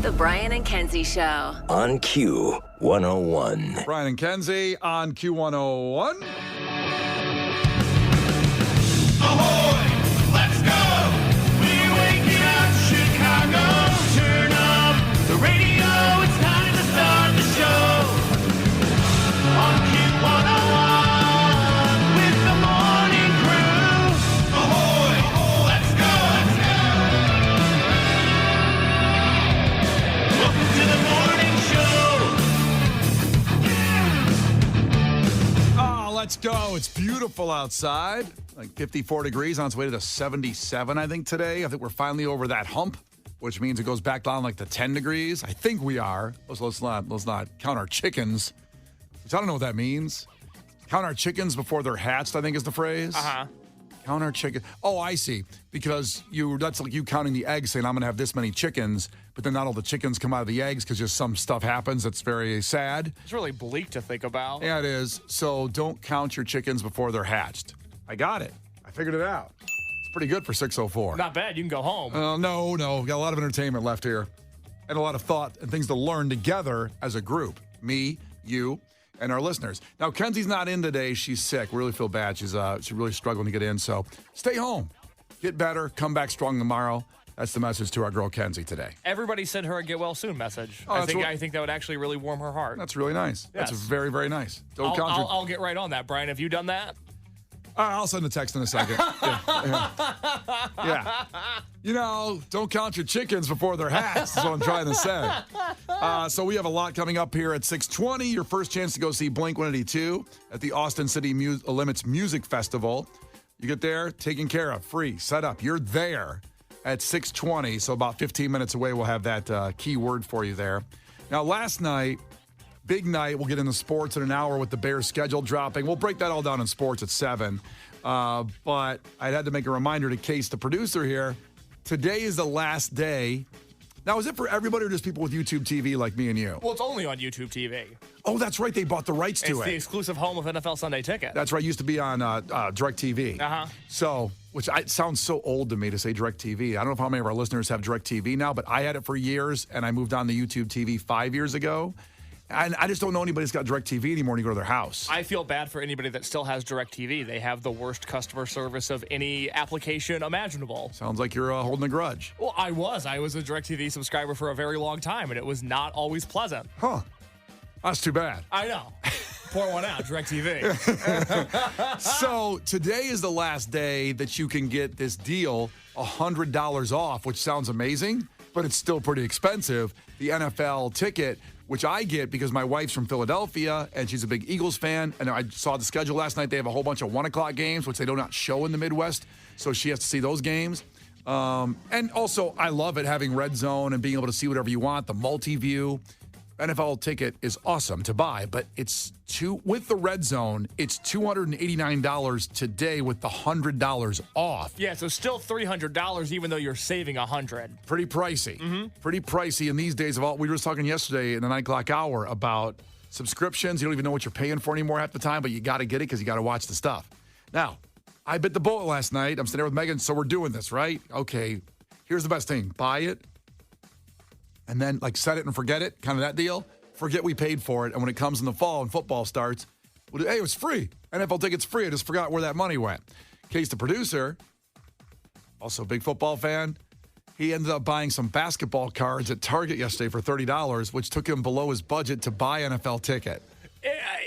The Brian and Kenzie Show. On Q101. Brian and Kenzie on Q101. Ahoy! Let's go! We're waking up Chicago. Turn up the radio. It's time to start the show. On Q101 with the morning crew. Ahoy! Let's go! Welcome to the morning show. Oh, let's go. It's beautiful outside. Like 54 degrees on its way to the 77, I think, today. I think we're finally over that hump, which means it goes back down like to 10 degrees. I think we are. Let's not count our chickens, which I don't know what that means. Count our chickens before they're hatched, I think is the phrase. Uh-huh. Count our chickens. Oh, I see. Because that's like you counting the eggs, saying I'm going to have this many chickens, but then not all the chickens come out of the eggs because just some stuff happens that's very sad. It's really bleak to think about. Yeah, it is. So don't count your chickens before they're hatched. I got it. I figured it out. It's pretty good for 6:04. Not bad. You can go home. No. We got a lot of entertainment left here and a lot of thought and things to learn together as a group. Me, you, and our listeners. Now, Kenzie's not in today. She's sick. We really feel bad. She's really struggling to get in. So stay home. Get better. Come back strong tomorrow. That's the message to our girl Kenzie today. Everybody sent her a get well soon message. Oh, I think that would actually really warm her heart. That's really nice. Yes. That's very, very nice. I'll get right on that. Brian, have you done that? I'll send a text in a second. Yeah. Don't count your chickens before they're hatched. That's what I'm trying to say. So we have a lot coming up here at 6:20. Your first chance to go see Blink-182 at the Austin City Limits Music Festival. You get there, taken care of, free, set up. You're there at 6:20. So about 15 minutes away, we'll have that key word for you there. Now, last night, big night. We'll get into sports in an hour with the Bears schedule dropping. We'll break that all down in sports at 7. But I had to make a reminder to Case, the producer here. Today is the last day. Now, is it for everybody or just people with YouTube TV like me and you? Well, it's only on YouTube TV. Oh, that's right. They bought the rights to It's it. the exclusive home of NFL Sunday Ticket. That's right. It used to be on DirecTV. Uh-huh. So, it sounds so old to me to say DirecTV. I don't know how many of our listeners have DirecTV now, but I had it for years, and I moved on to YouTube TV 5 years ago. And I just don't know anybody that's got DirecTV anymore when you go to their house. I feel bad for anybody that still has DirecTV. They have the worst customer service of any application imaginable. Sounds like you're holding a grudge. Well, I was a DirecTV subscriber for a very long time, and it was not always pleasant. Huh. That's too bad. I know. Pour one out, DirecTV. So today is the last day that you can get this deal, $100 off, which sounds amazing, but it's still pretty expensive. The NFL ticket, which I get because my wife's from Philadelphia and she's a big Eagles fan. And I saw the schedule last night. They have a whole bunch of 1 o'clock games, which they do not show in the Midwest. So she has to see those games. And also, I love it having Red Zone and being able to see whatever you want, the multi-view. NFL ticket is awesome to buy, but with the Red Zone, it's $289 today with the $100 off. Yeah, so still $300 even though you're saving $100. Pretty pricey. Mm-hmm. Pretty pricey in these days of all. We were just talking yesterday in the 9 o'clock hour about subscriptions. You don't even know what you're paying for anymore half the time, but you got to get it because you got to watch the stuff. Now, I bit the bullet last night. I'm sitting there with Megan, so we're doing this, right? Okay, here's the best thing. Buy it. And then, set it and forget it, kind of that deal. Forget we paid for it. And when it comes in the fall and football starts, hey, it was free. NFL tickets free. I just forgot where that money went. Case, the producer, also a big football fan, he ended up buying some basketball cards at Target yesterday for $30, which took him below his budget to buy NFL ticket.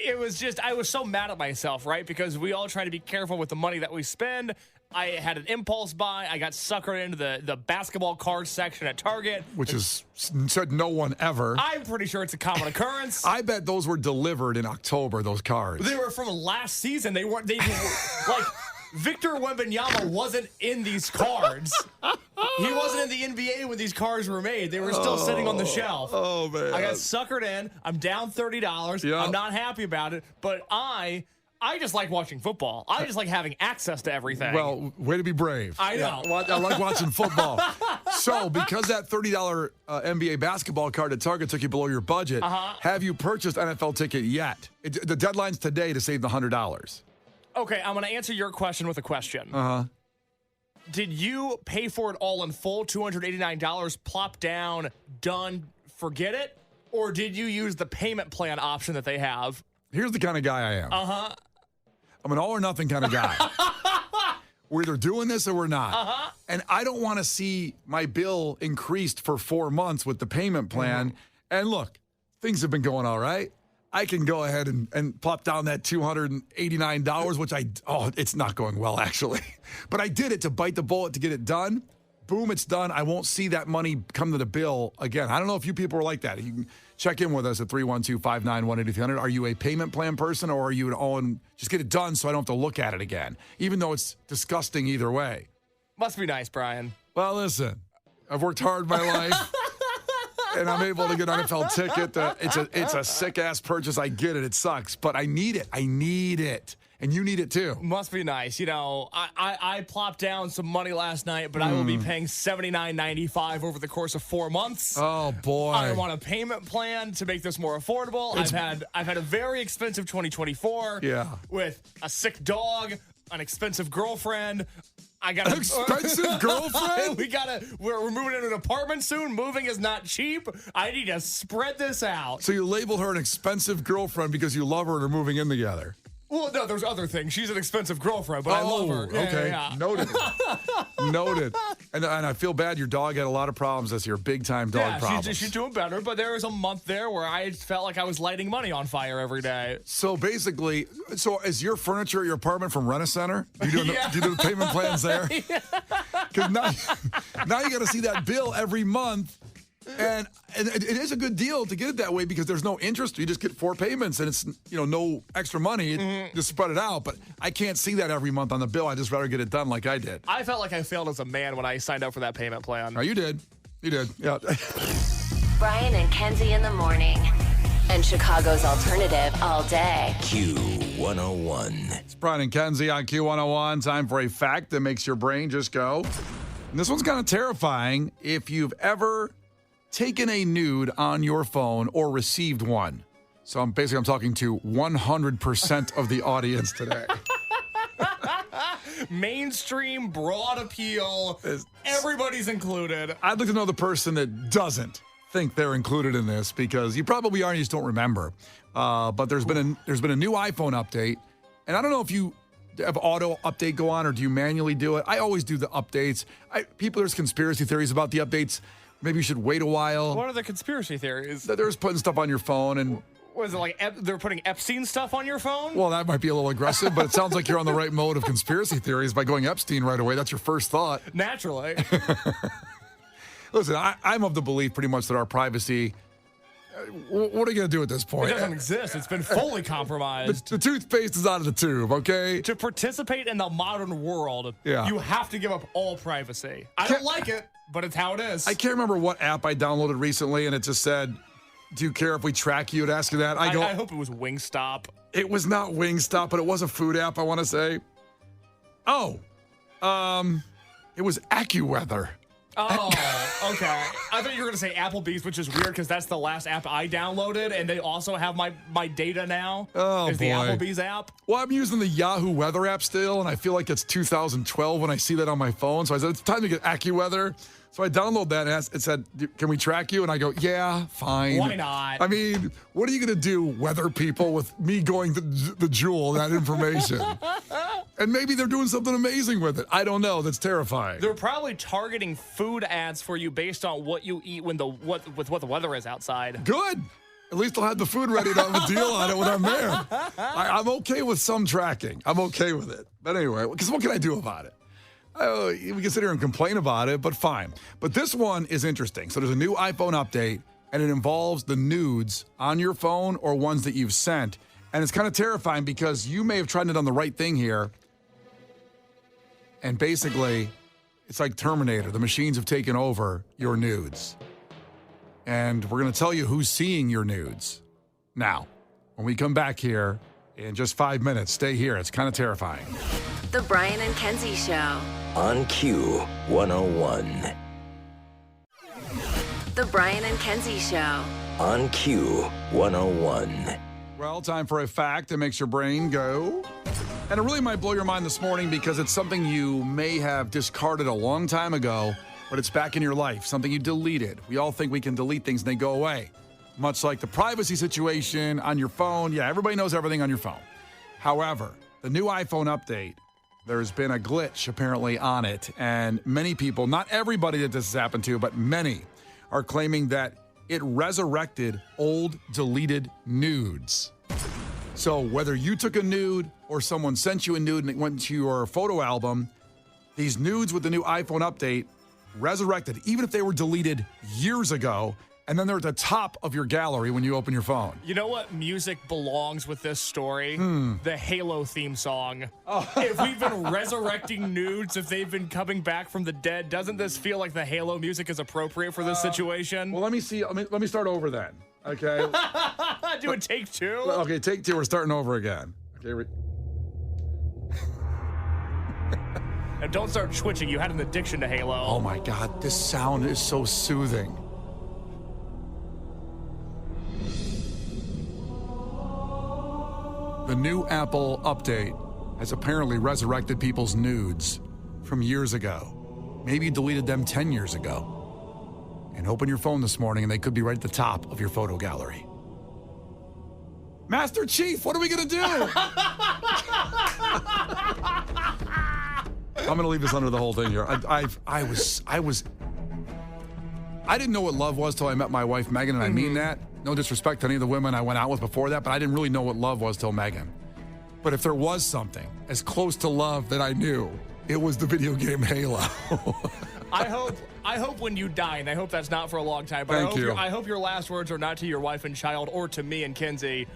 It was just, I was so mad at myself, right? Because we all try to be careful with the money that we spend. I had an impulse buy. I got suckered into the basketball card section at Target. Which is said no one ever. I'm pretty sure it's a common occurrence. I bet those were delivered in October, those cards. They were from last season. They were Victor Wembanyama wasn't in these cards. He wasn't in the NBA when these cards were made. They were still sitting on the shelf. Oh, man. I got suckered in. I'm down $30. Yep. I'm not happy about it, but I just like watching football. I just like having access to everything. Well, way to be brave. I know. Yeah, I like watching football. So, because that $30 NBA basketball card at Target took you below your budget, have you purchased NFL ticket yet? The deadline's today to save the $100. Okay, I'm going to answer your question with a question. did you pay for it all in full, $289, plop down, done, forget it? Or did you use the payment plan option that they have? Here's the kind of guy I am. Uh-huh. I'm an all or nothing kind of guy. We're either doing this or we're not. Uh-huh. And I don't want to see my bill increased for 4 months with the payment plan. And look, things have been going all right. I can go ahead and plop down that $289, which it's not going well, actually. But I did it to bite the bullet to get it done. Boom, it's done. I won't see that money come to the bill again. I don't know if you people are like that. You can check in with us at 312-591-8300. Are you a payment plan person, or are you an all-in, just get it done so I don't have to look at it again, even though it's disgusting either way? Must be nice, Brian. Well, listen, I've worked hard my life. And I'm able to get an NFL ticket. It's a sick-ass purchase. I get it. It sucks. But I need it. I need it. And you need it, too. Must be nice. You know, I plopped down some money last night, but I will be paying $79.95 over the course of 4 months. Oh, boy. I want a payment plan to make this more affordable. I've had a very expensive 2024 with a sick dog, an expensive girlfriend. I got an expensive girlfriend? We're moving into an apartment soon. Moving is not cheap. I need to spread this out. So you labeled her an expensive girlfriend because you love her and are moving in together. Well, no, there's other things. She's an expensive girlfriend, but I love her. Okay. Yeah. Noted. Noted. And I feel bad. Your dog had a lot of problems this year. Big-time dog problems. She's doing better, but there was a month there where I felt like I was lighting money on fire every day. So basically, is your furniture at your apartment from Rent-A-Center? Do you do the payment plans there? Because now you got to see that bill every month. And it is a good deal to get it that way because there's no interest. You just get 4 payments and it's no extra money. Just spread it out. But I can't see that every month on the bill. I just rather get it done like I did. I felt like I failed as a man when I signed up for that payment plan. Oh, you did. You did. Yeah. Brian and Kenzie in the morning. And Chicago's alternative all day. Q101. It's Brian and Kenzie on Q101. Time for a fact that makes your brain just go. And this one's kind of terrifying if you've ever taken a nude on your phone or received one. So I'm talking to 100% of the audience today. Mainstream, broad appeal. Everybody's included. I'd like to know the person that doesn't think they're included in this because you probably are and you just don't remember. But there's been a new iPhone update, and I don't know if you have auto update go on or do you manually do it. I always do the updates. There's conspiracy theories about the updates. Maybe you should wait a while. What are the conspiracy theories? They're just putting stuff on your phone and... Was it like they're putting Epstein stuff on your phone? Well, that might be a little aggressive, but it sounds like you're on the right mode of conspiracy theories by going Epstein right away. That's your first thought. Naturally. Listen, I'm of the belief pretty much that our privacy... What are you going to do at this point? It doesn't exist. It's been fully compromised. The toothpaste is out of the tube, okay? To participate in the modern world, you have to give up all privacy. I don't like it, but it's how it is. I can't remember what app I downloaded recently, and it just said, do you care if we track you? It asked you that. I hope it was Wingstop. It was not Wingstop, but it was a food app, I want to say. Oh, it was AccuWeather. Oh, okay. I thought you were going to say Applebee's, which is weird because that's the last app I downloaded, and they also have my data now. Oh, is the Applebee's app. Well, I'm using the Yahoo Weather app still, and I feel like it's 2012 when I see that on my phone. So I said, it's time to get AccuWeather. So I download that, and it said, can we track you? And I go, yeah, fine. Why not? I mean, what are you going to do, weather people, with me going to the Jewel, that information? And maybe they're doing something amazing with it. I don't know. That's terrifying. They're probably targeting food ads for you based on what you eat with what the weather is outside. Good. At least I'll have the food ready to have a deal on it when I'm there. I'm okay with some tracking. I'm okay with it. But anyway, because what can I do about it? We can sit here and complain about it, but fine. But this one is interesting. So there's a new iPhone update, and it involves the nudes on your phone or ones that you've sent. And it's kind of terrifying because you may have tried to done the right thing here. And basically, it's like Terminator. The machines have taken over your nudes. And we're going to tell you who's seeing your nudes. Now, when we come back here in just 5 minutes, stay here. It's kind of terrifying. The Brian and Kenzie Show. On Q101. The Brian and Kenzie Show. On Q101. Well, time for a fact that makes your brain go. And it really might blow your mind this morning because it's something you may have discarded a long time ago, but it's back in your life, something you deleted. We all think we can delete things and they go away. Much like the privacy situation on your phone. Yeah, everybody knows everything on your phone. However, the new iPhone update, there's been a glitch apparently on it. And many people, not everybody that this has happened to, but many are claiming that it resurrected old deleted nudes. So whether you took a nude or someone sent you a nude and it went to your photo album, these nudes with the new iPhone update resurrected, even if they were deleted years ago, and then they're at the top of your gallery when you open your phone. You know what music belongs with this story? The Halo theme song. If we've been resurrecting nudes, if they've been coming back from the dead, doesn't this feel like the Halo music is appropriate for this situation? Well, let me see. Let me start over then. Okay. Do a take two? Okay, take two. We're starting over again. Okay. And don't start twitching. You had an addiction to Halo. Oh my God, this sound is so soothing. The new Apple update has apparently resurrected people's nudes from years ago. Maybe you deleted them 10 years ago. And open your phone this morning and they could be right at the top of your photo gallery. Master Chief, what are we going to do? I'm going to leave this under the whole thing here. I didn't know what love was till I met my wife, Megan, and I mean that. No disrespect to any of the women I went out with before that, but I didn't really know what love was till Megan. But if there was something as close to love that I knew, it was the video game Halo. I hope when you die, and I hope that's not for a long time, but I hope your last words are not to your wife and child or to me and Kenzie,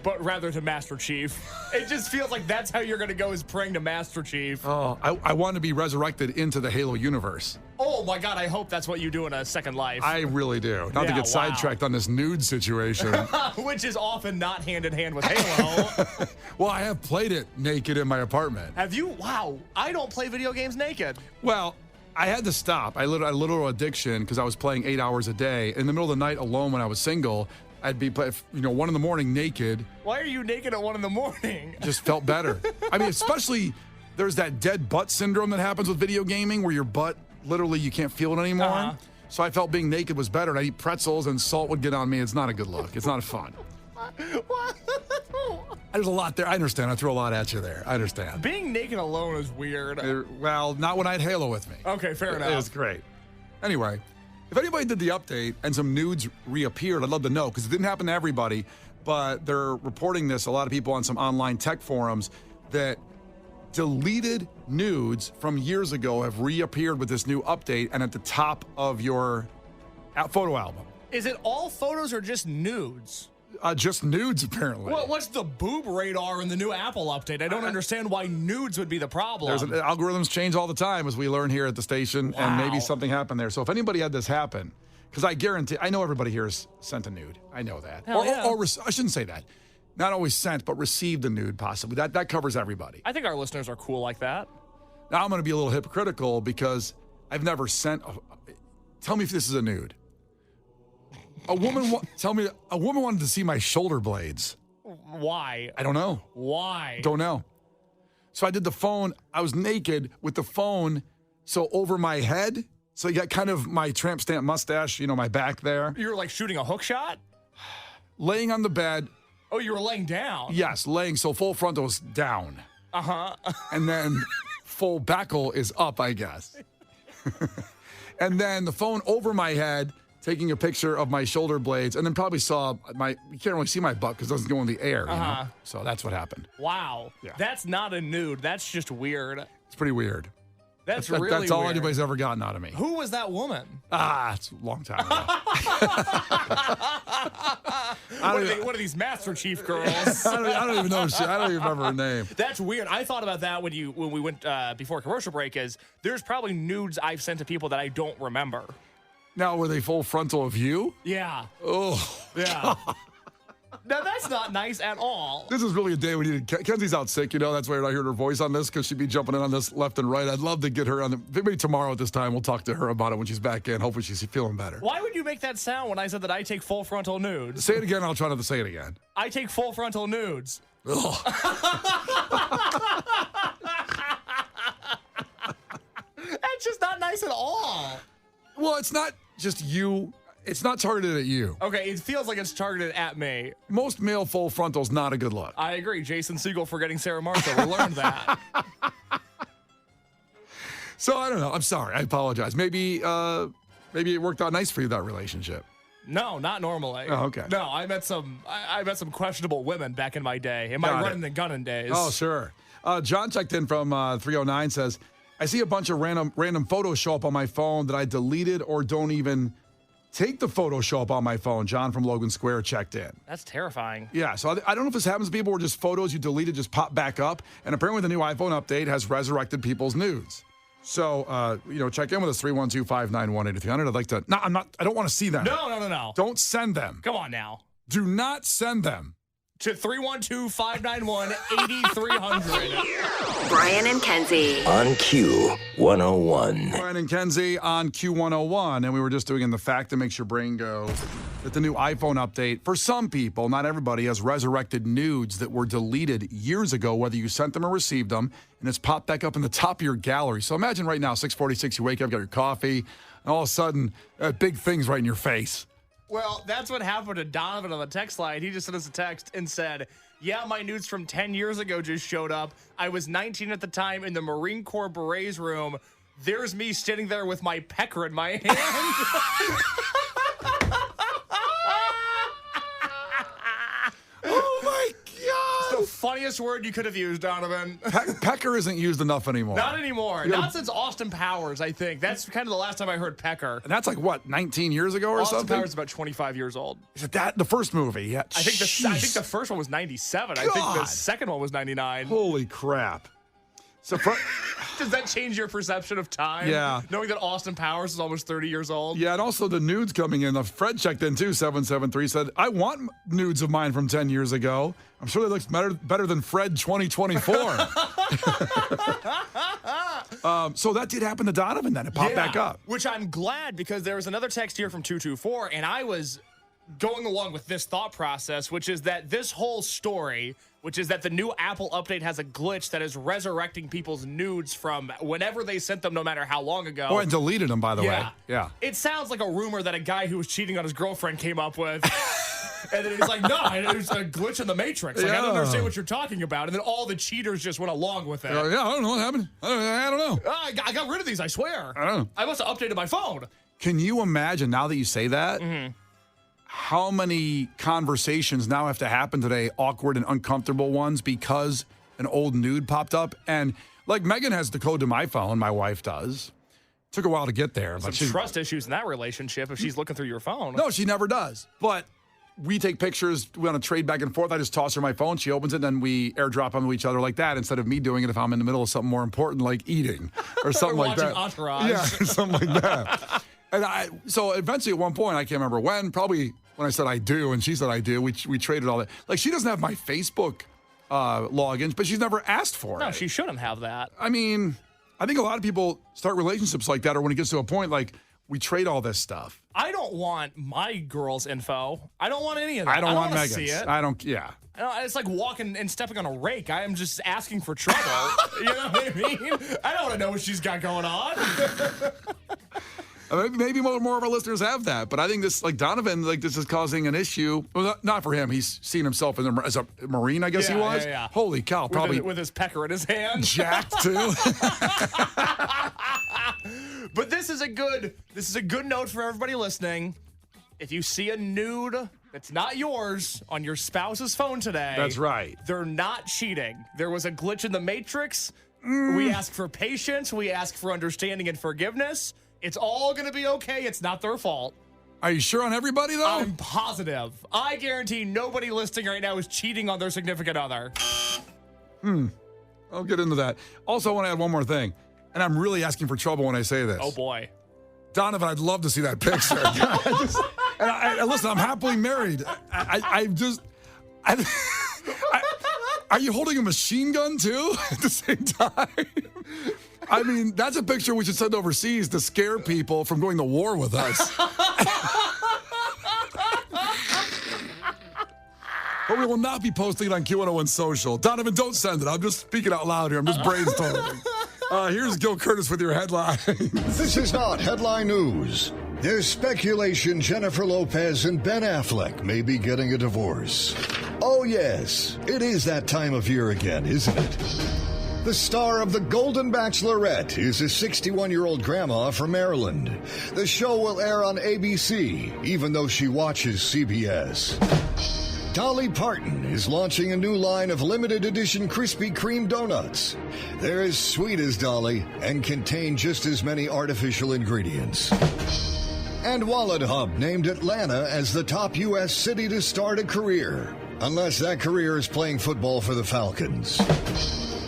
but rather to Master Chief. It just feels like that's how you're going to go, is praying to Master Chief. Oh, I want to be resurrected into the Halo universe. Oh my God, I hope that's what you do in a second life. I really do. Not to get sidetracked on this nude situation. Which is often not hand in hand with Halo. Well, I have played it naked in my apartment. Have you? Wow. I don't play video games naked. Well, I had to stop. I had a little addiction because I was playing 8 hours a day. In the middle of the night alone when I was single, I'd be, 1 in the morning naked. Why are you naked at 1 in the morning? Just felt better. I mean, especially there's that dead butt syndrome that happens with video gaming where your butt, literally, you can't feel it anymore. Uh-huh. So I felt being naked was better. And I'd eat pretzels and salt would get on me. It's not a good look. It's not fun. There's a lot there. I understand. I threw a lot at you there. I understand. Being naked alone is weird. Well, not when I had Halo with me. Okay, fair enough. It was great. Anyway, if anybody did the update and some nudes reappeared, I'd love to know because it didn't happen to everybody, but they're reporting this, a lot of people on some online tech forums, that deleted nudes from years ago have reappeared with this new update and at the top of your photo album. Is it all photos or just nudes? Just nudes, apparently. What's the boob radar in the new Apple update? I don't understand why nudes would be the problem. Algorithms change all the time, as we learn here at the station, and maybe something happened there. So if anybody had this happen, because I know everybody here has sent a nude. I know that. Or I shouldn't say that. Not always sent, but received a nude, possibly. That covers everybody. I think our listeners are cool like that. Now I'm going to be a little hypocritical because I've never sent. Tell me if this is a nude. A woman wanted to see my shoulder blades. Why? I don't know. Why? Don't know. So I did the phone. I was naked with the phone, so over my head. So you got kind of my tramp stamp mustache, my back there. You were like shooting a hook shot? Laying on the bed. Oh, you were laying down? Yes, laying. So full frontal is down. Uh-huh. And then full backle is up, I guess. And then the phone over my head, taking a picture of my shoulder blades, and then probably saw you can't really see my butt because it doesn't go in the air. Uh-huh. So that's what happened. Wow. Yeah. That's not a nude. That's just weird. It's pretty weird. That's all weird. anybody's ever gotten out of me. Who was that woman? It's a long time ago. What are these Master Chief girls? I don't even know. I don't even remember her name. That's weird. I thought about that when we went before commercial break. There's probably nudes I've sent to people that I don't remember. Now, were they full frontal of you? Yeah. Oh, yeah. Now, that's not nice at all. This is really a day we needed. Kenzie's out sick, That's why you're not hearing her voice on this, because she'd be jumping in on this left and right. I'd love to get her on maybe tomorrow at this time. We'll talk to her about it when she's back in. Hopefully she's feeling better. Why would you make that sound when I said that I take full frontal nudes? Say it again. I'll try not to say it again. I take full frontal nudes. Ugh. That's just not nice at all. Well, it's not just you. It's not targeted at you. Okay, it feels like it's targeted at me. Most male full frontal's not a good look. I agree. Jason Segel forgetting Sarah Marshall. We learned that. So I don't know. I'm sorry. I apologize. Maybe it worked out nice for you, that relationship. No, not normally. Oh, okay. No, I met some questionable women back in my day, in my Got it. running and gunning days. Oh, sure. John checked in from 309, says, I see a bunch of random photos show up on my phone that I deleted or don't even take the photo show up on my phone. John from Logan Square checked in. That's terrifying. Yeah, so I don't know if this happens to people where just photos you deleted just pop back up. And apparently the new iPhone update has resurrected people's nudes. So, check in with us, 312-591-8300. I'd like to, I don't want to see them. No. Don't send them. Come on now. Do not send them. To 312-591-8300. Brian and Kenzie. On Q101. Brian and Kenzie on Q101. And we were just doing in the fact that makes your brain go that the new iPhone update, for some people, not everybody, has resurrected nudes that were deleted years ago, whether you sent them or received them, and it's popped back up in the top of your gallery. So imagine right now, 6:46, you wake up, got your coffee, and all of a sudden, big things right in your face. Well, that's what happened to Donovan on the text line. He just sent us a text and said, yeah, my nudes from 10 years ago just showed up. I was 19 at the time in the Marine Corps Berets room. There's me standing there with my pecker in my hand. Oh, my God. The funniest word you could have used, Donovan. Pecker isn't used enough anymore. Not anymore. Not since Austin Powers, I think. That's kind of the last time I heard pecker. And that's like, what, 19 years ago or Austin something? Powers is about 25 years old. Is it that? The first movie? Yeah. I think the first one was 97. I think the God. second one was 99. Holy crap. So Does that change your perception of time? Yeah. Knowing that Austin Powers is almost 30 years old? Yeah, and also the nudes coming in. Fred checked in too, 773, said, I want nudes of mine from 10 years ago. I'm sure they look better than Fred 2024. So that did happen to Donovan then. It popped back up. Which I'm glad, because there was another text here from 224, and I was going along with this thought process, which is that this whole story, which is that the new Apple update has a glitch that is resurrecting people's nudes from whenever they sent them, no matter how long ago. Oh, and deleted them, by the way. Yeah. It sounds like a rumor that a guy who was cheating on his girlfriend came up with. And then he's like, no, there's a glitch in the Matrix. Like, I don't understand what you're talking about. And then all the cheaters just went along with it. Yeah, I don't know what happened. I don't know. I got rid of these, I swear. I don't know. I must have updated my phone. Can you imagine, now that you say that, how many conversations now have to happen today, awkward and uncomfortable ones, because an old nude popped up? And like, Megan has the code to my phone, my wife does. Took a while to get there. Some trust issues in that relationship if she's looking through your phone. No, she never does. But we take pictures, we want to trade back and forth. I just toss her my phone, she opens it, and then we airdrop them to each other like that, instead of me doing it if I'm in the middle of something more important like eating or something or like that. Entourage. Yeah, something like that. And so eventually at one point, I can't remember when, probably when I said I do and she said I do, we traded all that. Like, she doesn't have my Facebook logins, but she's never asked for it. No, she shouldn't have that. I mean, I think a lot of people start relationships like that, or when it gets to a point like, we trade all this stuff. I don't want my girl's info. I don't want any of that. I don't want Megan's. Megan's. See it. I don't, yeah. It's like walking and stepping on a rake. I am just asking for trouble. You know what I mean? I don't want to know what she's got going on. Maybe more of our listeners have that, but I think this, like Donovan, like this is causing an issue. Well, not for him. He's seen himself as a Marine, I guess he was. Yeah. Holy cow, probably with his pecker in his hand. Jacked too. But this is a good note for everybody listening. If you see a nude that's not yours on your spouse's phone today, That's right. They're not cheating. There was a glitch in the Matrix. We ask for patience. We ask for understanding and forgiveness. It's all going to be okay. It's not their fault. Are you sure on everybody, though? I'm positive. I guarantee nobody listening right now is cheating on their significant other. I'll get into that. Also, I want to add one more thing, and I'm really asking for trouble when I say this. Oh, boy. Donovan, I'd love to see that picture. Listen, I'm happily married. Are you holding a machine gun, too, at the same time? I mean, that's a picture we should send overseas to scare people from going to war with us. But we will not be posting it on Q101 social. Donovan, don't send it. I'm just speaking out loud here. I'm just brainstorming. Here's Gil Curtis with your headline. This is not headline news. There's speculation Jennifer Lopez and Ben Affleck may be getting a divorce. Oh, yes, it is that time of year again, isn't it? The star of The Golden Bachelorette is a 61-year-old grandma from Maryland. The show will air on ABC, even though she watches CBS. Dolly Parton is launching a new line of limited edition Krispy Kreme donuts. They're as sweet as Dolly and contain just as many artificial ingredients. And Wallet Hub named Atlanta as the top U.S. city to start a career, unless that career is playing football for the Falcons.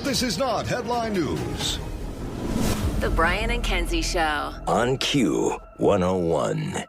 This is not headline news. The Brian and Kenzie Show. On Q101.